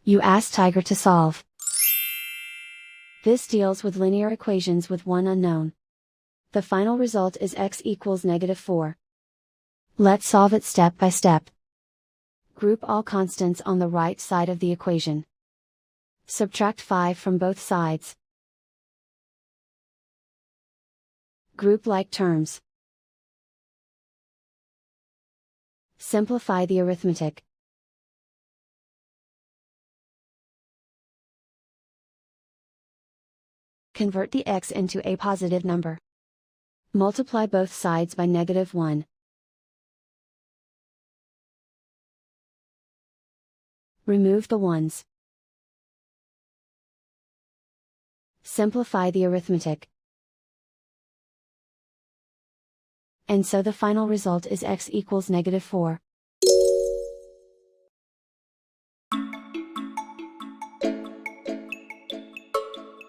You ask Tiger to solve. This deals with linear equations with one unknown. The final result is x equals -4. Let's solve it step by step. Group all constants on the right side of the equation. Subtract 5 from both sides. Group like terms. Simplify the arithmetic. Convert the x into a positive number. Multiply both sides by -1. Remove the ones. Simplify the arithmetic. And so the final result is x equals -4.